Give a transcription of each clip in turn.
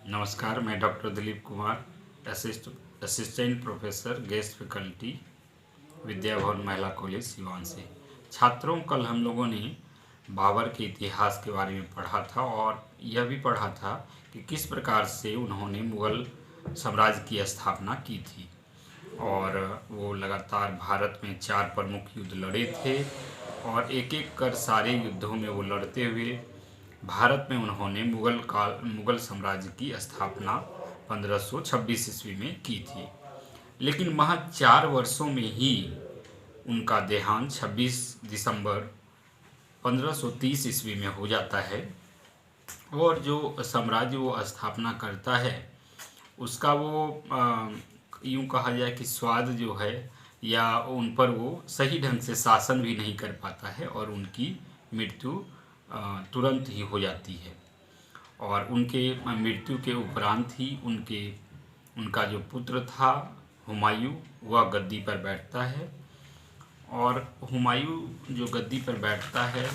नमस्कार, मैं doctor Dilip Kumar, assistant professor guest faculty Vidya Bhavan Mahila college Siwan से। छात्रों, कल हम लोगों ने बाबर के इतिहास के बारे में पढ़ा था और यह भी पढ़ा था कि किस प्रकार से उन्होंने मुग़ल साम्राज्य की स्थापना की थी और वो लगातार भारत में 4 प्रमुख युद्ध लड़े थे और एक एक कर सारे युद्धों में वो लड़ते हुए भारत में उन्होंने मुग़ल साम्राज्य की स्थापना 1526 ईस्वी में की थी। लेकिन महज 4 वर्षों में ही उनका देहांत 26 दिसंबर 1530 ईस्वी में हो जाता है और जो साम्राज्य वो स्थापना करता है उसका वो यूँ कहा जाए कि स्वाद जो है या उन पर वो सही ढंग से शासन भी नहीं कर पाता है और उनकी मृत्यु तुरंत ही हो जाती है। और उनके मृत्यु के उपरांत ही उनका जो पुत्र था हुमायूं, वह गद्दी पर बैठता है और हुमायूं जो गद्दी पर बैठता है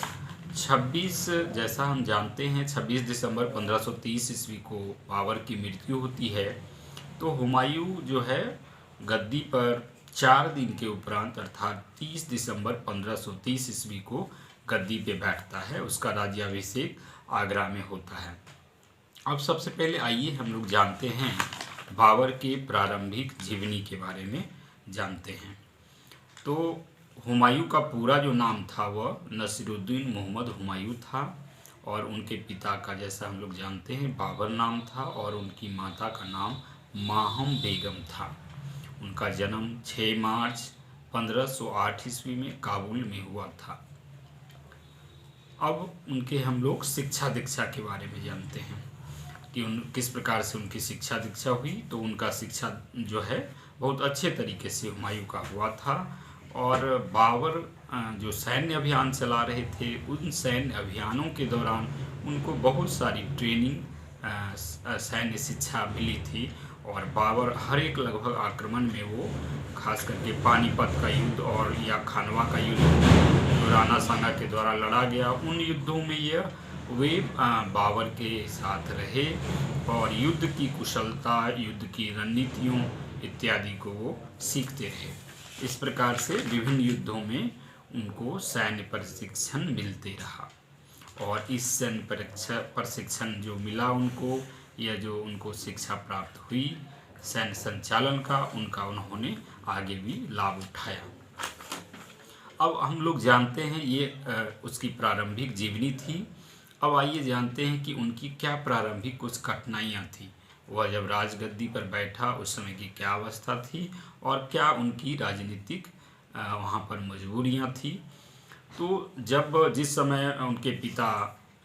26, जैसा हम जानते हैं 26 दिसंबर 1530 ईस्वी को बाबर की मृत्यु होती है। तो हुमायूं जो है गद्दी पर 4 दिन के उपरांत अर्थात 30 दिसंबर 1530 ईस्वी को गद्दी पे बैठता है। उसका राज्याभिषेक आगरा में होता है। अब सबसे पहले आइए हम लोग जानते हैं बाबर के प्रारंभिक जीवनी के बारे में जानते हैं। तो हुमायूं का पूरा जो नाम था वह नसीरुद्दीन मोहम्मद हुमायूं था और उनके पिता का, जैसा हम लोग जानते हैं, बाबर नाम था और उनकी माता का नाम माहम बेगम था। उनका जन्म 6 मार्च 1508 ईस्वी में काबुल में हुआ था। अब उनके हम लोग शिक्षा दीक्षा के बारे में जानते हैं कि किस प्रकार से उनकी शिक्षा दीक्षा हुई। तो उनका शिक्षा जो है बहुत अच्छे तरीके से हुमायूं का हुआ था और बाबर जो सैन्य अभियान चला रहे थे उन सैन्य अभियानों के दौरान उनको बहुत सारी ट्रेनिंग सैन्य शिक्षा मिली थी और बाबर हर एक लगभग आक्रमण में वो खास करके पानीपत का युद्ध और या खानवा का युद्ध जो राणा सांगा के द्वारा लड़ा गया, उन युद्धों में वे बाबर के साथ रहे और युद्ध की कुशलता, युद्ध की रणनीतियों इत्यादि को वो सीखते रहे। इस प्रकार से विभिन्न युद्धों में उनको सैन्य प्रशिक्षण मिलते रहा और इस सैन्य प्रशिक्षण जो मिला उनको, या जो उनको शिक्षा प्राप्त हुई सैन्य संचालन का, उनका उन्होंने आगे भी लाभ उठाया। अब हम लोग जानते हैं ये उसकी प्रारंभिक जीवनी थी। अब आइए जानते हैं कि उनकी क्या प्रारंभिक कुछ कठिनाइयाँ थी। वह जब राजगद्दी पर बैठा उस समय की क्या अवस्था थी और क्या उनकी राजनीतिक वहाँ पर मजबूरियाँ थी। तो जिस समय उनके पिता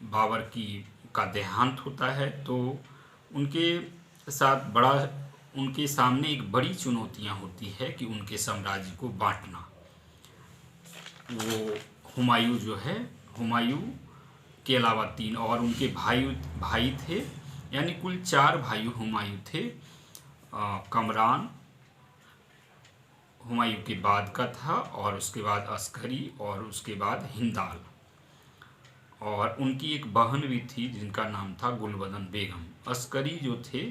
बाबर का देहांत होता है तो उनके सामने एक बड़ी चुनौतियाँ होती है कि उनके साम्राज्य को बांटना। वो हुमायूं जो है, हुमायूं के अलावा 3 और उनके भाई थे, यानी कुल 4 भाई हुमायूं थे। कमरान हुमायूं के बाद का था और उसके बाद अस्करी और उसके बाद हिंदाल, और उनकी एक बहन भी थी जिनका नाम था गुलबदन बेगम। अस्करी जो थे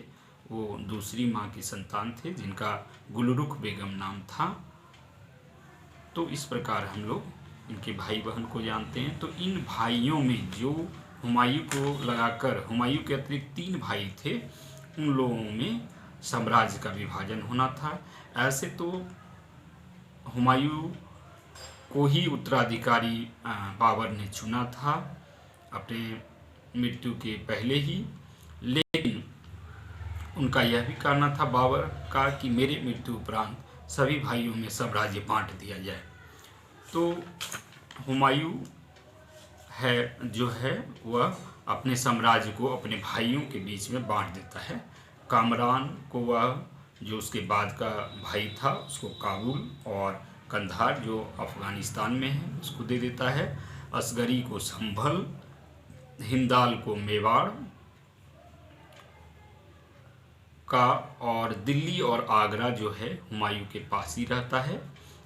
वो दूसरी माँ की संतान थे जिनका गुलरुख बेगम नाम था। तो इस प्रकार हम लोग इनके भाई बहन को जानते हैं। तो इन भाइयों में जो हुमायूं को लगाकर, हुमायूं के अतिरिक्त 3 भाई थे, उन लोगों में साम्राज्य का विभाजन होना था। ऐसे तो हुमायूं को ही उत्तराधिकारी बाबर ने चुना था अपने मृत्यु के पहले ही, लेकिन उनका यह भी कहना था बाबर का कि मेरे मृत्यु उपरांत सभी भाइयों में साम्राज्य बांट दिया जाए। तो हुमायूं जो है वह अपने साम्राज्य को अपने भाइयों के बीच में बांट देता है। कामरान को वह जो उसके बाद का भाई था उसको काबुल और कंधार जो अफ़गानिस्तान में है उसको दे देता है। असगरी को संभल, हिंदाल को मेवाड़ का, और दिल्ली और आगरा जो है हुमायूं के पास ही रहता है।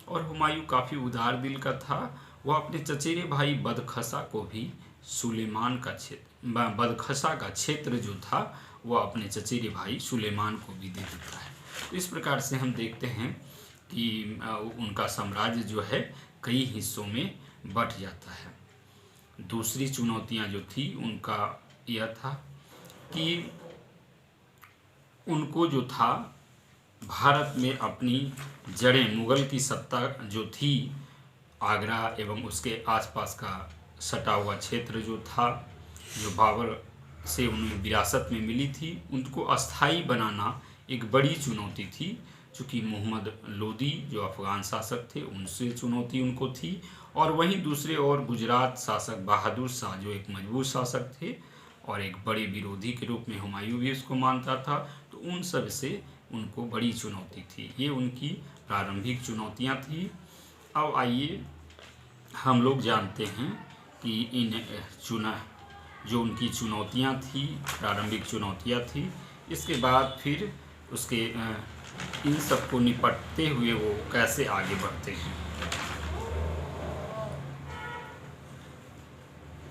और हुमायूं काफ़ी उदार दिल का था। वह अपने चचेरे भाई बदखसा को भी सुलेमान का क्षेत्र, बदखसा का क्षेत्र जो था वह अपने चचेरे भाई सुलेमान को भी दे देता है। तो इस प्रकार से हम देखते हैं कि उनका साम्राज्य जो है कई हिस्सों में बँट जाता है। दूसरी चुनौतियां जो थी उनका यह था कि उनको जो था भारत में अपनी जड़ें, मुग़ल की सत्ता जो थी, आगरा एवं उसके आसपास का सटा हुआ क्षेत्र जो था, जो बाबर से उन्हें विरासत में मिली थी, उनको अस्थाई बनाना एक बड़ी चुनौती थी। चूँकि मोहम्मद लोदी जो अफ़गान शासक थे, उनसे चुनौती उनको थी, और वहीं दूसरे ओर गुजरात शासक बहादुर शाह जो एक मजबूत शासक थे और एक बड़े विरोधी के रूप में हुमायूं भी उसको मानता था, तो उन सब से उनको बड़ी चुनौती थी। ये उनकी प्रारंभिक चुनौतियां थी। अब आइए हम लोग जानते हैं कि इन जो उनकी चुनौतियां थी, प्रारंभिक चुनौतियां थी, इसके बाद फिर उसके इन सब को निपटते हुए वो कैसे आगे बढ़ते हैं।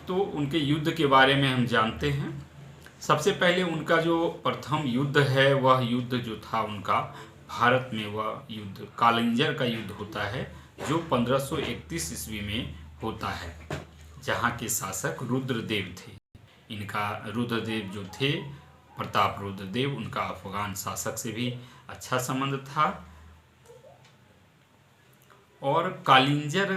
तो उनके युद्ध के बारे में हम जानते हैं। सबसे पहले उनका जो प्रथम युद्ध है, वह युद्ध जो था उनका भारत में, वह युद्ध कालिंजर का युद्ध होता है, जो 1531 ईस्वी में होता है, जहाँ के शासक रुद्रदेव थे। इनका रुद्रदेव जो थे, प्रताप रुद्रदेव, उनका अफगान शासक से भी अच्छा संबंध था। और कालिंजर,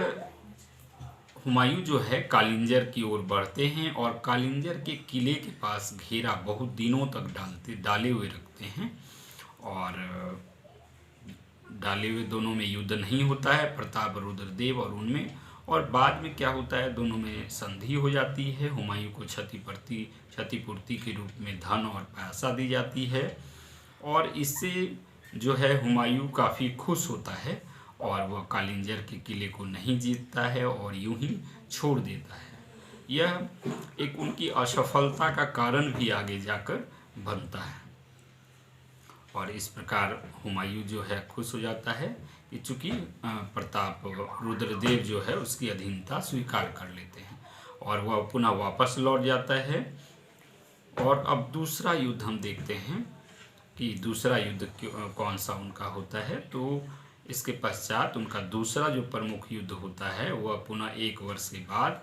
हुमायूं जो है कालिंजर की ओर बढ़ते हैं और कालिंजर के किले के पास घेरा बहुत दिनों तक डाले हुए रखते हैं, और डाले हुए दोनों में युद्ध नहीं होता है, प्रताप रुद्रदेव और उनमें। और बाद में क्या होता है, दोनों में संधि हो जाती है। हुमायूं को क्षतिपूर्ति के रूप में धन और पैसा दी जाती है, और इससे जो है हुमायूं काफ़ी खुश होता है और वह कालिंजर के किले को नहीं जीतता है और यूं ही छोड़ देता है। यह एक उनकी असफलता का कारण भी आगे जाकर बनता है। और इस प्रकार हुमायूं जो है खुश हो जाता है कि चूँकि प्रताप रुद्रदेव जो है उसकी अधीनता स्वीकार कर लेते हैं, और वह पुनः वापस लौट जाता है। और अब दूसरा युद्ध हम देखते हैं कि दूसरा युद्ध कौन सा उनका होता है। तो इसके पश्चात उनका दूसरा जो प्रमुख युद्ध होता है, वह पुनः एक वर्ष के बाद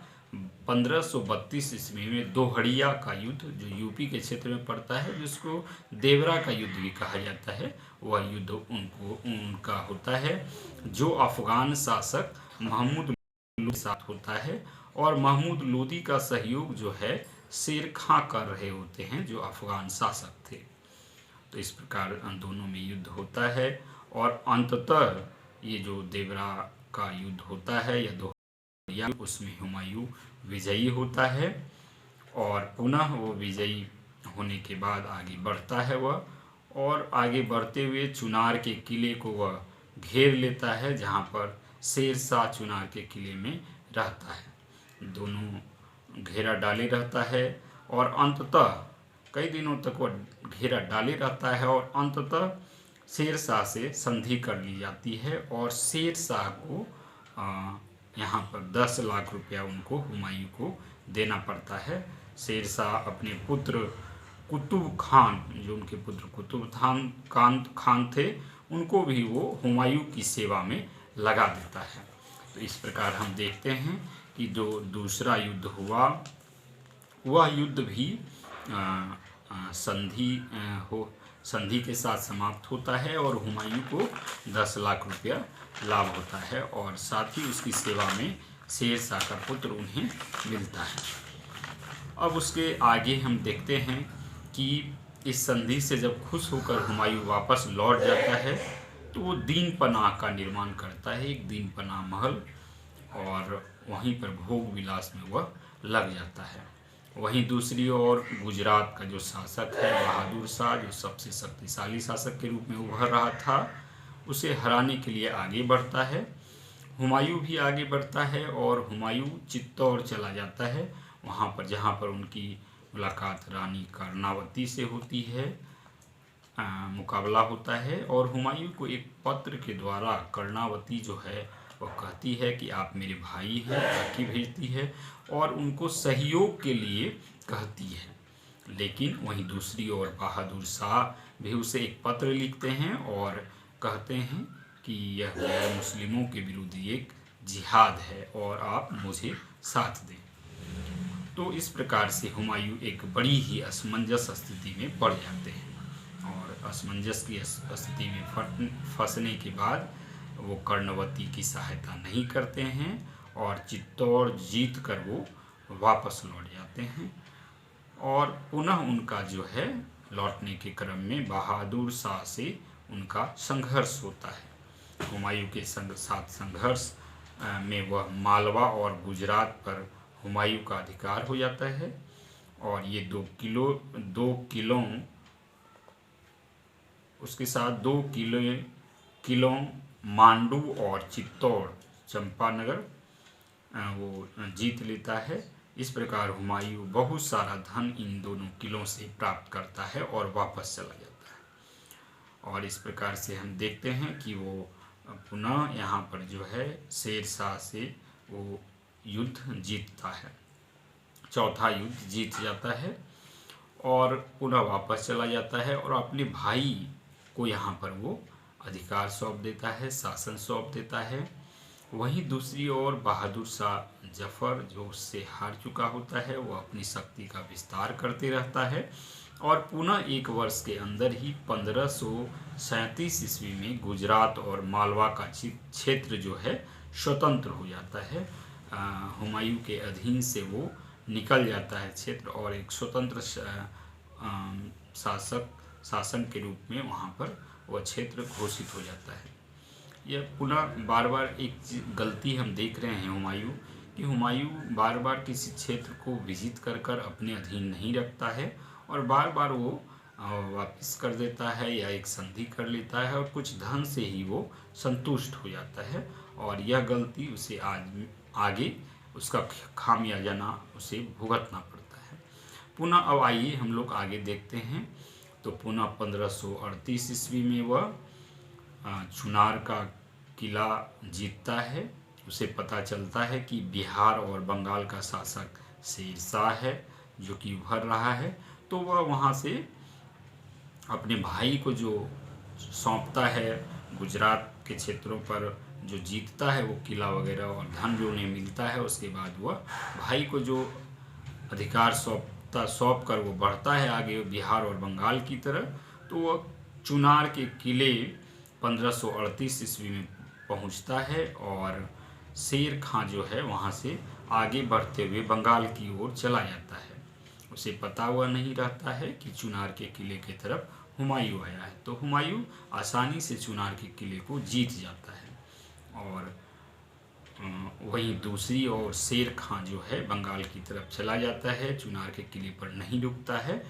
1532 ईस्वी में दोहड़िया का युद्ध, जो यूपी के क्षेत्र में पड़ता है, जिसको देवरा का युद्ध भी कहा जाता है, वह युद्ध उनका होता है, जो अफगान शासक महमूद लोदी के साथ होता है। और महमूद लोदी का सहयोग जो है शेर खां कर रहे होते हैं, जो अफगान शासक थे। तो इस प्रकार दोनों में युद्ध होता है, और अंततः ये जो देवरा का युद्ध होता है या दोहड़िया, उसमें हुमायूं विजयी होता है, और पुनः वो विजयी होने के बाद आगे बढ़ता है वह, और आगे बढ़ते हुए चुनार के किले को वह घेर लेता है, जहाँ पर शेर शाह चुनार के किले में रहता है। दोनों घेरा डाले रहता है, और अंततः कई दिनों तक वह घेरा डाले रहता है, और अंततः शेर शाह से संधि कर ली जाती है, और शेर शाह को यहाँ पर 10 लाख रुपया उनको हुमायूं को देना पड़ता है। शेर शाह अपने पुत्र कुतुब खान, जो उनके पुत्र कुतुब खान थे, उनको भी वो हुमायूं की सेवा में लगा देता है। तो इस प्रकार हम देखते हैं कि जो दूसरा युद्ध हुआ, वह युद्ध भी संधि के साथ समाप्त होता है, और हुमायूं को 10 लाख रुपया लाभ होता है, और साथ ही उसकी सेवा में शेर शाह का पुत्र उन्हें मिलता है। अब उसके आगे हम देखते हैं कि इस संधि से जब खुश होकर हुमायूं वापस लौट जाता है, तो वो दीन पनाह का निर्माण करता है, एक दीन पनाह महल, और वहीं पर भोग विलास में वह लग जाता है। वहीं दूसरी ओर गुजरात का जो शासक है बहादुर शाह, जो सबसे शक्तिशाली शासक के रूप में उभर रहा था, उसे हराने के लिए आगे बढ़ता है। हुमायूं भी आगे बढ़ता है, और हुमायूं चित्तौड़ चला जाता है, वहाँ पर जहाँ पर उनकी मुलाकात रानी कर्णावती से होती है, मुकाबला होता है। और हुमायूं को एक पत्र के द्वारा कर्णावती जो है वह कहती है कि आप मेरे भाई हैं, राखी भेजती है, और उनको सहयोग के लिए कहती है। लेकिन वहीं दूसरी ओर बहादुर शाह भी उसे एक पत्र लिखते हैं और कहते हैं कि यह गैर मुस्लिमों के विरुद्ध एक जिहाद है और आप मुझे साथ दें। तो इस प्रकार से हुमायूं एक बड़ी ही असमंजस स्थिति में पड़ जाते हैं और असमंजस की स्थिति में फंसने के बाद वो कर्णवती की सहायता नहीं करते हैं और चित्तौड़ जीत कर वो वापस लौट जाते हैं। और पुनः उनका जो है लौटने के क्रम में बहादुर शाह से उनका संघर्ष होता है। हुमायूं के साथ संघर्ष में वह मालवा और गुजरात पर हुमायूं का अधिकार हो जाता है और ये दो किलों उसके साथ 2 किलों मांडू और चित्तौड़ चंपानगर वो जीत लेता है। इस प्रकार हुमायूं बहुत सारा धन इन दोनों किलों से प्राप्त करता है और वापस चला जाता है। और इस प्रकार से हम देखते हैं कि वो पुनः यहाँ पर जो है शेर शाह से वो युद्ध जीतता है, चौथा युद्ध जीत जाता है और पुनः वापस चला जाता है और अपने भाई को यहाँ पर वो अधिकार सौंप देता है, शासन सौंप देता है। वहीं दूसरी ओर बहादुर शाह जफर जो उससे हार चुका होता है वो अपनी शक्ति का विस्तार करते रहता है और पुनः 1 वर्ष के अंदर ही 1537 ईस्वी में गुजरात और मालवा का क्षेत्र जो है स्वतंत्र हो जाता है। हुमायूं के अधीन से वो निकल जाता है क्षेत्र और एक स्वतंत्र शासन के रूप में वहाँ पर वह क्षेत्र घोषित हो जाता है। यह पुनः बार बार एक गलती हम देख रहे हैं हुमायूं कि हुमायूं बार बार किसी क्षेत्र को विजित कर कर अपने अधीन नहीं रखता है और बार बार वो वापस कर देता है या एक संधि कर लेता है और कुछ धन से ही वो संतुष्ट हो जाता है और यह गलती उसे आज आगे उसका खामियाजा उसे भुगतना पड़ता है। पुनः अब आइए हम लोग आगे देखते हैं। तो पुनः 1538 ईस्वी में वह चुनार का किला जीतता है। उसे पता चलता है कि बिहार और बंगाल का शासक शेर शाह है जो कि उभर रहा है, तो वह वहाँ से अपने भाई को जो सौंपता है, गुजरात के क्षेत्रों पर जो जीतता है वो किला वगैरह और धन जो उन्हें मिलता है, उसके बाद वह भाई को जो अधिकार सौंप कर वो बढ़ता है आगे बिहार और बंगाल की तरफ। तो वह चुनार के किले 1538 ईस्वी में पहुंचता है और शेर खां जो है वहाँ से आगे बढ़ते हुए बंगाल की ओर चला जाता है। उसे पता हुआ नहीं रहता है कि चुनार के किले की तरफ हुमायूं आया है, तो हुमायूं आसानी से चुनार के किले को जीत जाता है। और वहीं दूसरी ओर शेर खां जो है बंगाल की तरफ चला जाता है, चुनार के किले पर नहीं रुकता है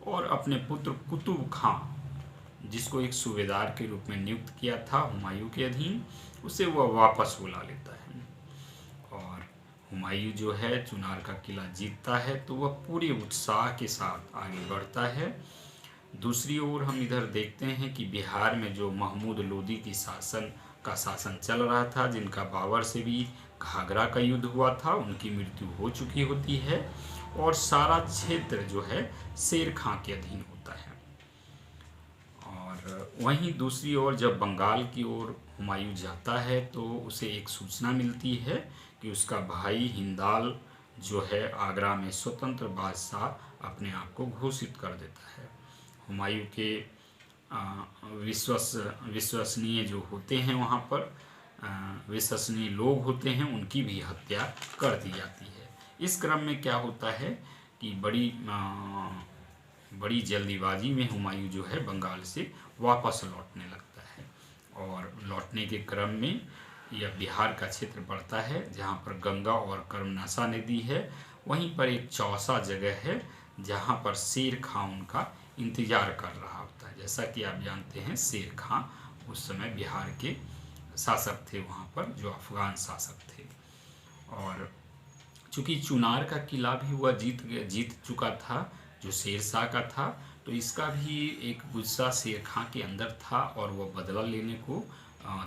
और अपने पुत्र कुतुब खां जिसको एक सूबेदार के रूप में नियुक्त किया था हुमायूं के अधीन, उसे वह वापस बुला लेता है। और हुमायूं जो है चुनार का किला जीतता है तो वह पूरे उत्साह के साथ आगे बढ़ता है। दूसरी ओर हम इधर देखते हैं कि बिहार में जो महमूद लोदी की शासन चल रहा था, जिनका बाबर से भी घाघरा का युद्ध हुआ था, उनकी मृत्यु हो चुकी होती है और सारा क्षेत्र जो है शेर खां के अधीन होता है। और वहीं दूसरी ओर जब बंगाल की ओर हुमायूं जाता है तो उसे एक सूचना मिलती है कि उसका भाई हिंदाल जो है आगरा में स्वतंत्र बादशाह अपने आप को घोषित कर देता है। हुमायूं के विश्वसनीय जो होते हैं वहाँ पर विश्वसनीय लोग होते हैं, उनकी भी हत्या कर दी जाती है। इस क्रम में क्या होता है कि बड़ी जल्दीबाजी में हुमायूं जो है बंगाल से वापस लौटने लगता है और लौटने के क्रम में यह बिहार का क्षेत्र पड़ता है जहाँ पर गंगा और कर्मनाशा नदी है। वहीं पर एक चौसा जगह है जहाँ पर शेर खां उनका इंतजार कर रहा होता है। जैसा कि आप जानते हैं शेर खां उस समय बिहार के शासक थे वहाँ पर, जो अफगान शासक थे। और चूँकि चुनार का किला भी वह जीत चुका था जो शेर शाह का था, तो इसका भी एक गुस्सा शेर खां के अंदर था और वह बदला लेने को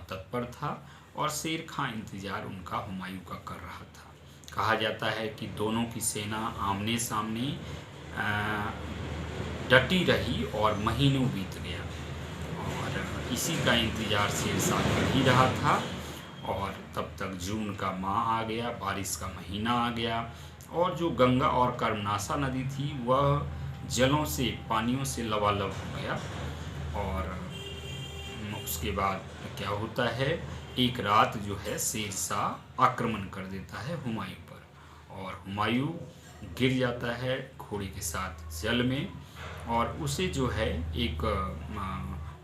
तत्पर था और शेर खां इंतजार उनका हुमायूं का कर रहा था। कहा जाता है कि दोनों की सेना आमने सामने डटी रही और महीनों बीत गया और इसी का इंतज़ार शेरशाह कर ही रहा था। और तब तक जून का माह आ गया, बारिश का महीना आ गया और जो गंगा और कर्मनाशा नदी थी वह जलों से, पानियों से लबालब हो गया। और उसके बाद क्या होता है, एक रात जो है शेरशाह आक्रमण कर देता है हुमायूं पर और हुमायूं गिर जाता है घोड़े के साथ जल में। और उसे जो है एक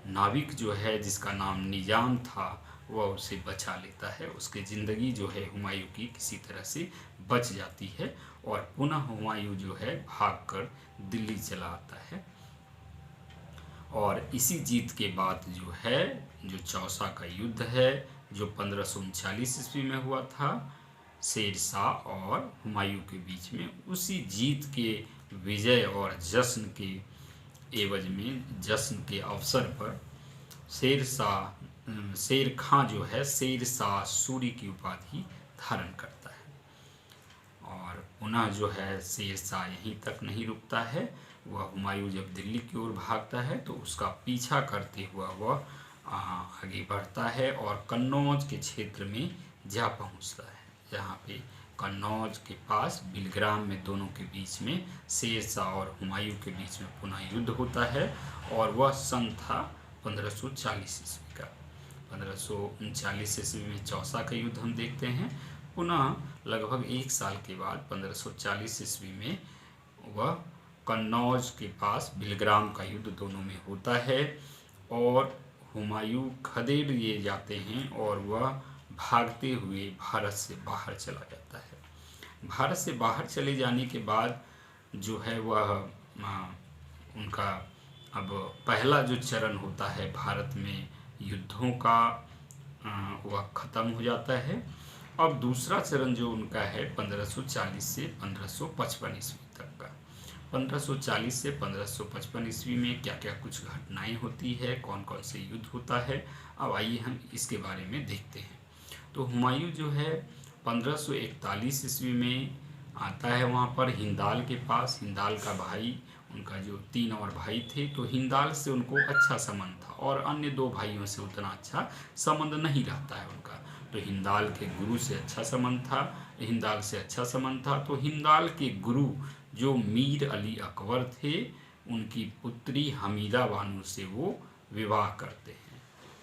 नाविक जो है जिसका नाम निजाम था वह उसे बचा लेता है। उसकी ज़िंदगी जो है हुमायूं की किसी तरह से बच जाती है और पुनः हुमायूं जो है भागकर दिल्ली चला आता है। और इसी जीत के बाद जो है जो चौसा का युद्ध है जो 1539 ईस्वी में हुआ था शेरशाह और हुमायूं के बीच में, उसी जीत के विजय और जश्न के एवज में, जश्न के अवसर पर शेर खां जो है शेरशाह सूरी की उपाधि धारण करता है। और पुनः जो है शेरशाह यहीं तक नहीं रुकता है, वह हुमायूं जब दिल्ली की ओर भागता है तो उसका पीछा करते हुआ वह आगे बढ़ता है और कन्नौज के क्षेत्र में जा पहुंचता है, जहाँ पे कन्नौज के पास बिलग्राम में दोनों के बीच में शेरशाह और हुमायूं के बीच में पुनः युद्ध होता है। और वह सन था 1540 ईस्वी का। 1539 ईस्वी में चौसा का युद्ध हम देखते हैं। पुनः लगभग एक साल के बाद 1540 ईस्वी में वह कन्नौज के पास बिलग्राम का युद्ध दोनों में होता है और हुमायूं खदेड़ लिए जाते हैं और वह भागते हुए भारत से बाहर चला जाता है। भारत से बाहर चले जाने के बाद जो है वह उनका अब पहला जो चरण होता है भारत में युद्धों का वह ख़त्म हो जाता है। अब दूसरा चरण जो उनका है 1540 से 1555 ईस्वी तक का। 1540 से 1555 ईस्वी में क्या क्या कुछ घटनाएं होती है, कौन कौन से युद्ध होता है, अब आइए हम इसके बारे में देखते हैं। तो हुमायूं जो है 1541 ईस्वी में आता है वहाँ पर हिंदाल के पास। हिंदाल का भाई, उनका जो 3 और भाई थे, तो हिंदाल से उनको अच्छा संबंध था और अन्य 2 भाइयों से उतना अच्छा संबंध नहीं रहता है उनका। तो हिंदाल के गुरु से अच्छा संबंध था, हिंदाल से अच्छा संबंध था। तो हिंदाल के गुरु जो मीर अली अकबर थे, उनकी पुत्री हमीदा बानो से वो विवाह करते हैं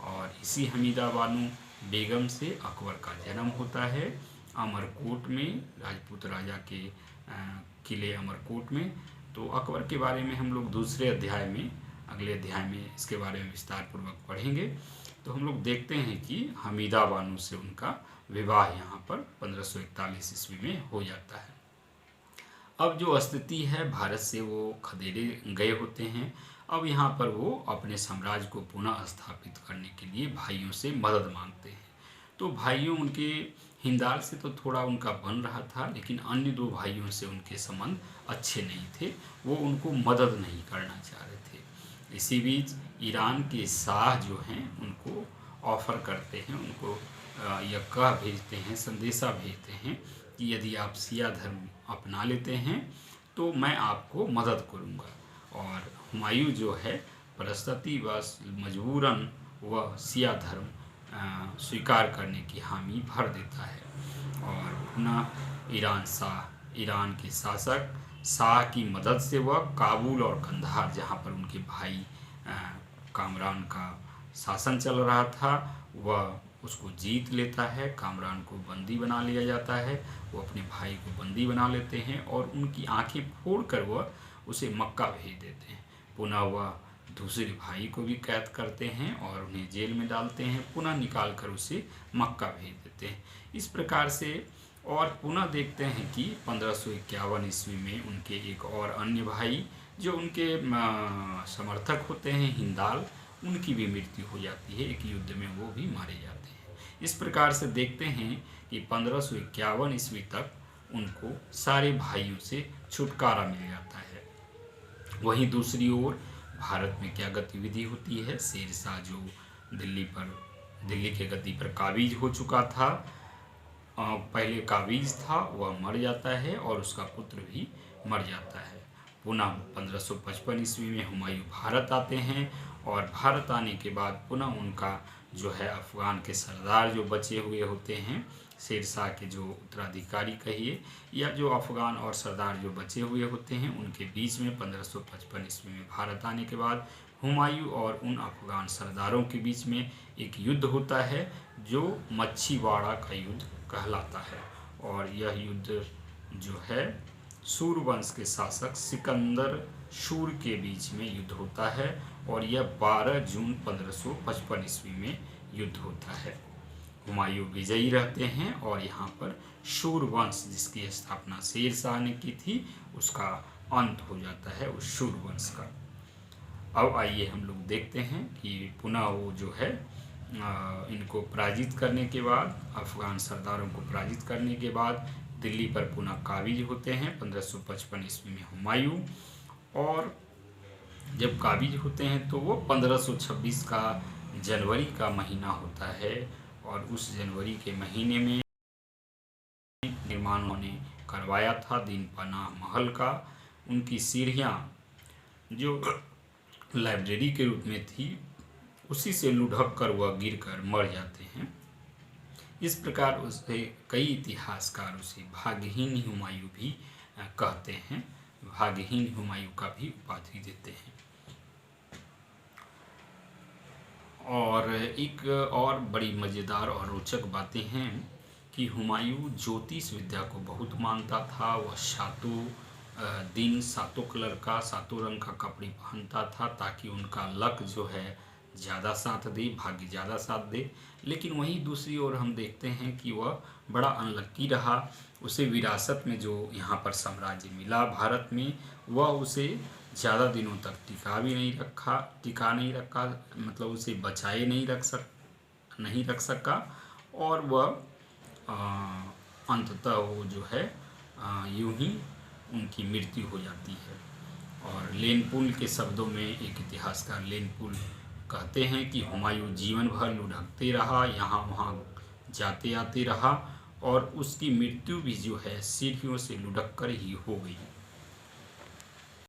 और इसी हमीदा बानो बेगम से अकबर का जन्म होता है अमरकोट में, राजपूत राजा के किले अमरकोट में। तो अकबर के बारे में हम लोग दूसरे अध्याय में, अगले अध्याय में इसके बारे में विस्तार पूर्वक पढ़ेंगे। तो हम लोग देखते हैं कि हमीदा बानो से उनका विवाह यहाँ पर 1541 ईस्वी में हो जाता है। अब जो स्थिति है भारत से वो खदेड़े गए होते हैं। अब यहाँ पर वो अपने साम्राज्य को पुनः स्थापित करने के लिए भाइयों से मदद मांगते हैं। तो भाइयों उनके हिंदाल से तो थोड़ा उनका बन रहा था, लेकिन अन्य 2 भाइयों से उनके संबंध अच्छे नहीं थे, वो उनको मदद नहीं करना चाह रहे थे। इसी बीच ईरान के शाह जो हैं उनको ऑफ़र करते हैं, उनको यह कह भेजते हैं, संदेशा भेजते हैं कि यदि आप शिया धर्म अपना लेते हैं तो मैं आपको मदद करूंगा। और हुमायूं जो है परिस्थितिवश मजबूरन वह शिया धर्म स्वीकार करने की हामी भर देता है। और पुनः ईरान के शासक शाह की मदद से वह काबुल और कंधार, जहाँ पर उनके भाई कामरान का शासन चल रहा था, वह उसको जीत लेता है। कामरान को बंदी बना लिया जाता है, वो अपने भाई को बंदी बना लेते हैं और उनकी आंखें फोड़कर वह उसे मक्का भेज देते हैं। पुनः वह दूसरे भाई को भी कैद करते हैं और उन्हें जेल में डालते हैं, पुनः निकाल कर उसे मक्का भेज देते हैं। इस प्रकार से और पुनः देखते हैं कि 1551 ईस्वी में उनके एक और अन्य भाई जो उनके समर्थक होते हैं हिंदाल, उनकी भी मृत्यु हो जाती है, एक युद्ध में वो भी मारे जाते हैं। इस प्रकार से देखते हैं कि 1551 ईस्वी तक उनको सारे भाइयों से छुटकारा मिल जाता है। वहीं दूसरी ओर भारत में क्या गतिविधि होती है, शेरशाह जो दिल्ली के गद्दी पर काबिज हो चुका था, पहले काबिज था, वह मर जाता है और उसका पुत्र भी मर जाता है। पुनः 1555 ईस्वी में हुमायूं भारत आते हैं और भारत आने के बाद पुनः उनका जो है अफ़गान के सरदार जो बचे हुए होते हैं, शेरशाह के जो उत्तराधिकारी कहिए, या जो अफ़गान और सरदार जो बचे हुए होते हैं, उनके बीच में 1555 ईस्वी में भारत आने के बाद हुमायूं और उन अफ़गान सरदारों के बीच में एक युद्ध होता है जो मच्छीवाड़ा का युद्ध कहलाता है। और यह युद्ध जो है सूरवंश के शासक सिकंदर शूर के बीच में युद्ध होता है और यह 12 जून 1555 ईस्वी में युद्ध होता है। हुमायूं विजयी रहते हैं और यहाँ पर शूरवंश जिसकी स्थापना शेरशाह ने की थी उसका अंत हो जाता है उस शूरवंश का। अब आइए हम लोग देखते हैं कि पुनः वो जो है इनको पराजित करने के बाद, अफ़गान सरदारों को पराजित करने के बाद दिल्ली पर पुनः काबिज होते हैं 1555 ईस्वी में हुमायूं। और जब काबिज होते हैं तो वो 1526 का जनवरी का महीना होता है और उस जनवरी के महीने में निर्माण उन्होंने करवाया था दीन पनाह महल का। उनकी सीढ़ियाँ जो लाइब्रेरी के रूप में थी उसी से लुढ़क कर वह गिर कर मर जाते हैं। इस प्रकार उसे कई इतिहासकार उसे भाग्यहीन हुमायूं भी कहते हैं, भाग्यहीन हुमायूं का भी उपाधि देते हैं। और एक और बड़ी मज़ेदार और रोचक बातें हैं कि हुमायूं ज्योतिष विद्या को बहुत मानता था। वह सातों दिन सातों कलर का, सातों रंग का कपड़े पहनता था ताकि उनका लक जो है ज़्यादा साथ दे, भाग्य ज़्यादा साथ दे। लेकिन वहीं दूसरी ओर हम देखते हैं कि वह बड़ा अनलक्की रहा। उसे विरासत में जो यहाँ पर साम्राज्य मिला भारत में, वह उसे ज़्यादा दिनों तक टिका नहीं रखा, मतलब उसे बचाए नहीं रख सका और वह अंततः वो जो है यूं ही उनकी मृत्यु हो जाती है। और लेनपुल के शब्दों में एक इतिहासकार लेनपुल कहते हैं कि हुमायूं जीवन भर लुढ़कते रहा, यहाँ वहाँ जाते आते रहा और उसकी मृत्यु भी जो है सीढ़ियों से लुढ़क कर ही हो गई।